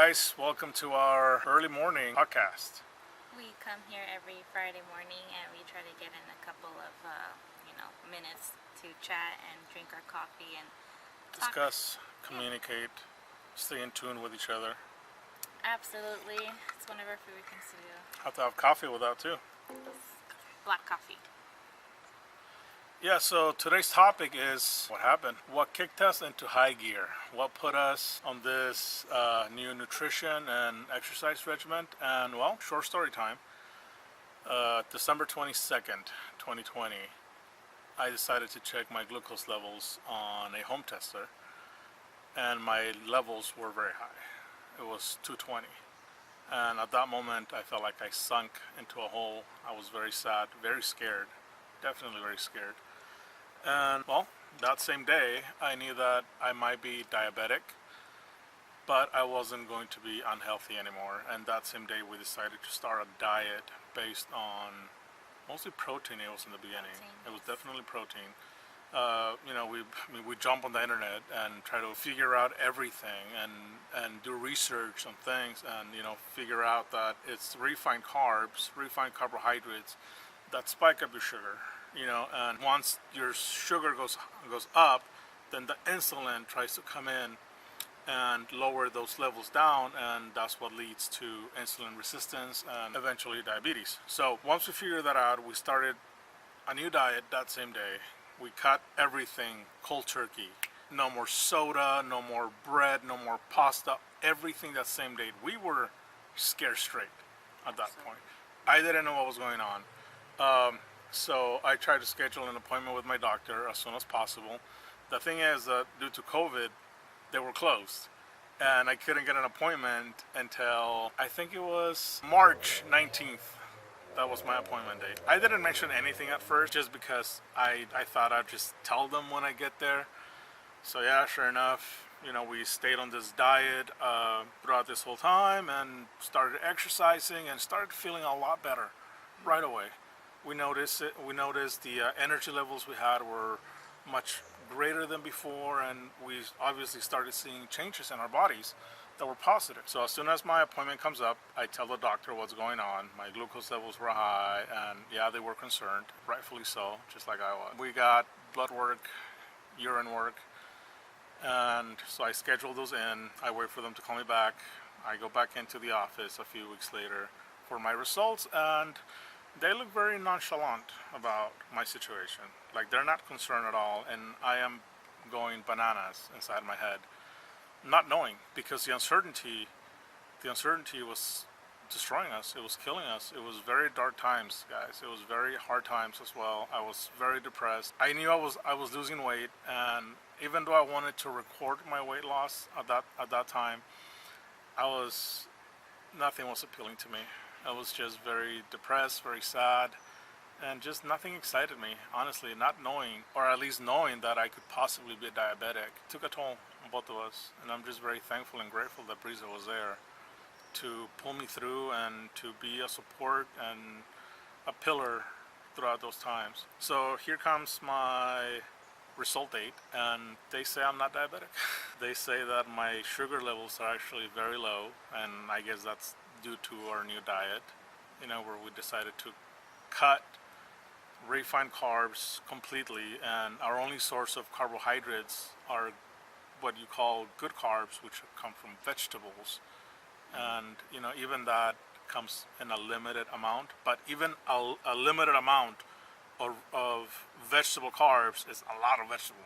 guys, welcome to our early morning podcast. We come here every Friday morning and we try to get in a couple of, minutes to chat and drink our coffee and talk. Discuss, communicate, stay in tune with each other. Absolutely. It's one of our favorite things to do. Have to have coffee with that too. Black coffee. Yeah, so today's topic is what happened. What kicked us into high gear? What put us on this new nutrition and exercise regimen? And well, short story time. December 22nd, 2020, I decided to check my glucose levels on a home tester, and my levels were very high. It was 220. And at that moment, I felt like I sunk into a hole. I was very sad, very scared, definitely very scared. And well, that same day, I knew that I might be diabetic, but I wasn't going to be unhealthy anymore. And that same day, we decided to start a diet based on mostly protein. It was in the beginning. It was definitely protein. We jump on the internet and try to figure out everything and do research on things and figure out that it's refined carbs, refined carbohydrates that spike up your sugar. And once your sugar goes up, then the insulin tries to come in and lower those levels down, and that's what leads to insulin resistance and eventually diabetes. So once we figured that out, we started a new diet that same day. We cut everything cold turkey. No more soda, no more bread, no more pasta, everything that same day. We were scared straight at that point. I didn't know what was going on. So I tried to schedule an appointment with my doctor as soon as possible. The thing is that due to COVID, they were closed. And I couldn't get an appointment until, I think it was March 19th. That was my appointment date. I didn't mention anything at first just because I thought I'd just tell them when I get there. So yeah, sure enough, we stayed on this diet throughout this whole time and started exercising and started feeling a lot better right away. We noticed the energy levels we had were much greater than before, and we obviously started seeing changes in our bodies that were positive. So as soon as my appointment comes up, I tell the doctor what's going on. My glucose levels were high, and yeah, they were concerned, rightfully so, just like I was. We got blood work, urine work, and so I scheduled those in. I wait for them to call me back. I go back into the office a few weeks later for my results, and they look very nonchalant about my situation. Like, they're not concerned at all, and I am going bananas inside my head, not knowing, because the uncertainty was destroying us. It was killing us. It was very dark times, guys. It was very hard times as well. I was very depressed. I knew I was losing weight, and even though I wanted to record my weight loss at that time, nothing was appealing to me. I was just very depressed, very sad, and just nothing excited me, honestly. Not knowing, or at least knowing that I could possibly be diabetic, took a toll on both of us. And I'm just very thankful and grateful that Brisa was there to pull me through and to be a support and a pillar throughout those times. So here comes my result date, and they say I'm not diabetic. They say that my sugar levels are actually very low, and I guess that's due to our new diet, where we decided to cut refined carbs completely, and our only source of carbohydrates are what you call good carbs, which come from vegetables. And even that comes in a limited amount, but even a limited amount of vegetable carbs is a lot of vegetable.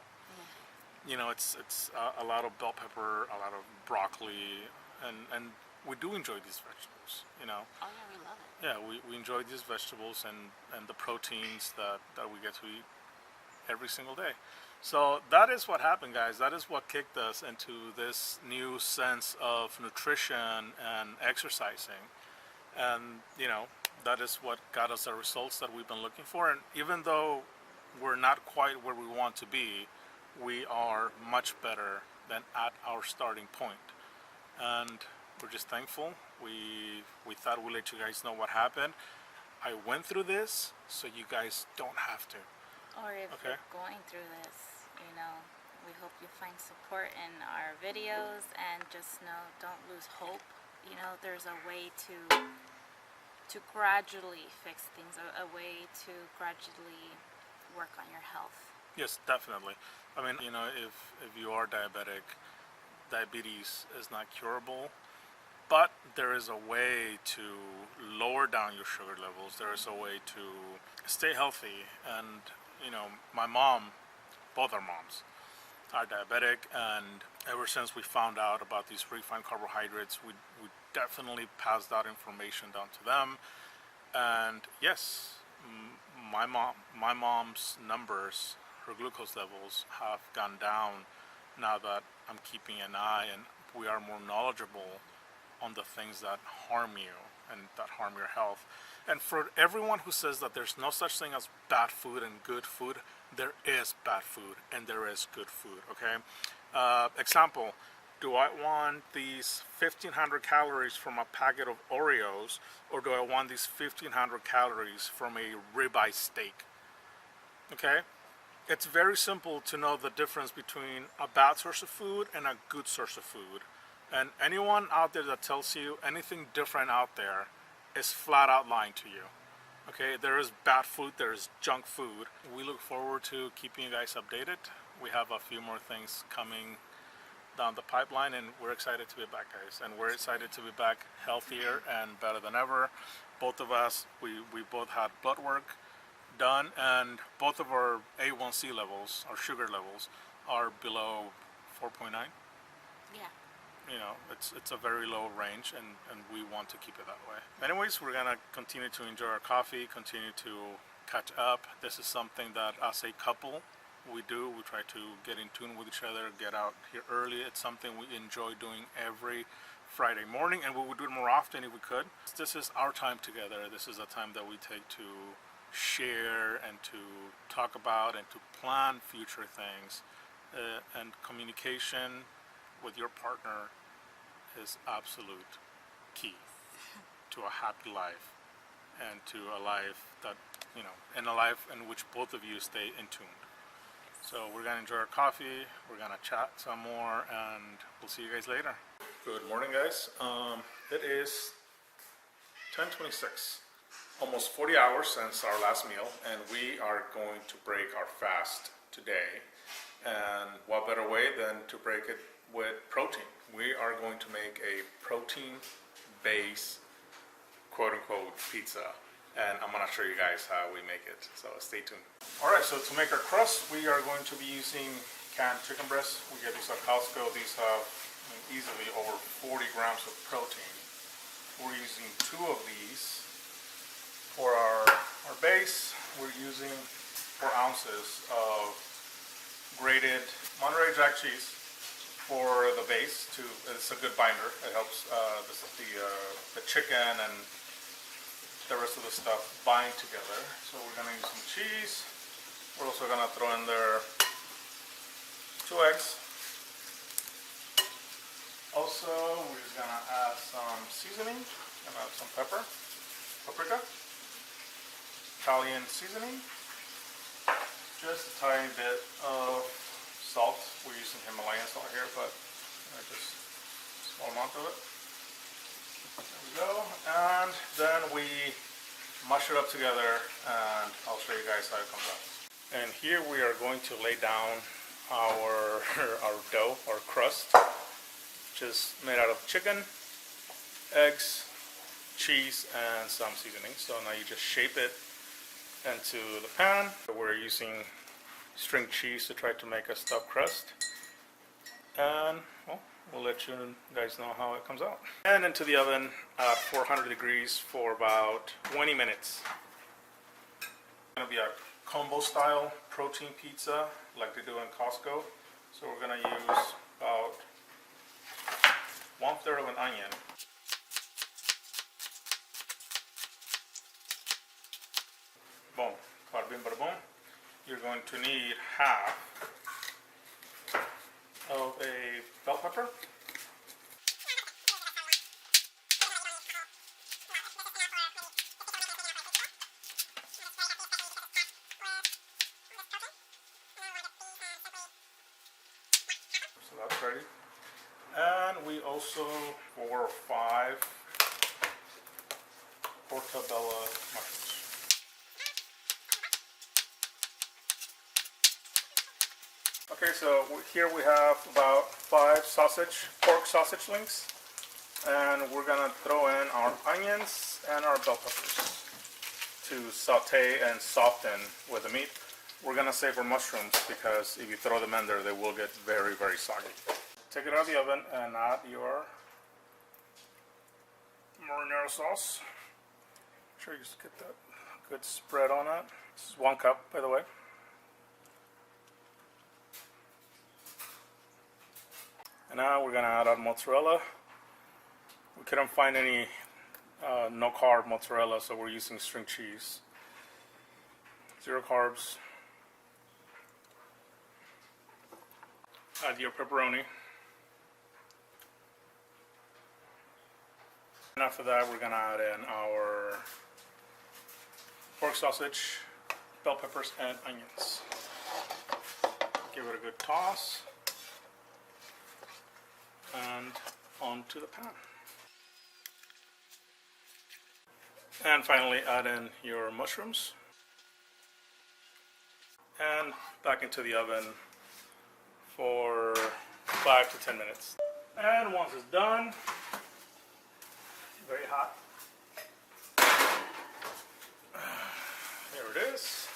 It's a lot of bell pepper, a lot of broccoli, and we do enjoy these vegetables, Oh yeah, we love it. Yeah, we enjoy these vegetables and the proteins that we get to eat every single day. So that is what happened, guys. That is what kicked us into this new sense of nutrition and exercising. And, that is what got us the results that we've been looking for. And even though we're not quite where we want to be, we are much better than at our starting point. And we're just thankful. We thought we'd let you guys know what happened. I went through this, so you guys don't have to. Or if Okay. you're going through this, we hope you find support in our videos, and just know, don't lose hope. You know, there's a way to gradually fix things, a way to gradually work on your health. Yes, definitely. I mean, you know, if you are diabetic, diabetes is not curable, but there is a way to lower down your sugar levels. There is a way to stay healthy. And, you know, my mom, both our moms, are diabetic, and ever since we found out about these refined carbohydrates, we definitely passed that information down to them. And yes, my mom's numbers, her glucose levels have gone down now that I'm keeping an eye, and we are more knowledgeable on the things that harm you and that harm your health. And for everyone who says that there's no such thing as bad food and good food, there is bad food and there is good food, okay? Example, do I want these 1,500 calories from a packet of Oreos, or do I want these 1,500 calories from a ribeye steak? Okay? It's very simple to know the difference between a bad source of food and a good source of food. And anyone out there that tells you anything different out there is flat out lying to you. Okay, there is bad food, there is junk food. We look forward to keeping you guys updated. We have a few more things coming down the pipeline, and we're excited to be back, guys. And we're excited to be back healthier and better than ever. Both of us, we both had blood work done, and both of our A1C levels, our sugar levels, are below 4.9. Yeah. You know, it's a very low range, and we want to keep it that way. Anyways, we're gonna continue to enjoy our coffee, continue to catch up. This is something that as a couple we do. We try to get in tune with each other, get out here early. It's something we enjoy doing every Friday morning, and we would do it more often if we could. This is our time together. This is a time that we take to share and to talk about and to plan future things. And communication with your partner is absolute key to a happy life, and to a life that, you know, in a life in which both of you stay in tune. So we're gonna enjoy our coffee, we're gonna chat some more, and we'll see you guys later. Good morning, guys. It is 10:26, almost 40 hours since our last meal, and we are going to break our fast today. And what better way than to break it with protein? We are going to make a protein-based, quote-unquote, pizza. And I'm gonna show you guys how we make it, so stay tuned. All right, so to make our crust, we are going to be using canned chicken breasts. We get these at Costco. These have easily over 40 grams of protein. We're using 2 of these. For our base, we're using 4 ounces of grated Monterey Jack cheese for the base. It's a good binder. It helps the chicken and the rest of the stuff bind together. So we're gonna use some cheese. We're also gonna throw in there 2 eggs. Also, we're just gonna add some seasoning. Gonna add some paprika, Italian seasoning, just a tiny bit of salt. We're using Himalayan salt here, but just a small amount of it. There we go. And then we mush it up together, and I'll show you guys how it comes out. And here we are going to lay down our dough, our crust, which is made out of chicken, eggs, cheese, and some seasoning. So now you just shape it into the pan. We're using string cheese to try to make a stuffed crust. And well, we'll let you guys know how it comes out. And into the oven at 400 degrees for about 20 minutes. It's gonna be a combo style protein pizza like they do in Costco. So we're gonna use about 1/3 of an onion. Boom, bada bing, bada boom. You're going to need half of a bell pepper. or 5 portobello mushrooms. Okay, so here we have about 5 pork sausage links, and we're gonna throw in our onions and our bell peppers to saute and soften with the meat. We're gonna save our mushrooms because if you throw them in there, they will get very, very soggy. Take it out of the oven and add your marinara sauce. Make sure you just get that good spread on it. This is 1 cup, by the way. And now we're gonna add our mozzarella. We couldn't find any no carb mozzarella, so we're using string cheese. 0 carbs. Add your pepperoni. And after that, we're gonna add in our pork sausage, bell peppers, and onions. Give it a good toss. And onto the pan. And finally add in your mushrooms. And back into the oven for 5 to 10 minutes. And once it's done, very hot. Here it is.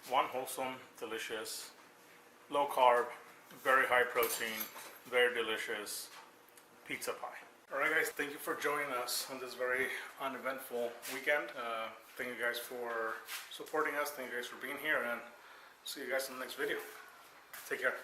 One wholesome, delicious, low carb, very high protein, very delicious pizza pie. Alright guys, thank you for joining us on this very uneventful weekend. Thank you guys for supporting us, thank you guys for being here, and see you guys in the next video. Take care.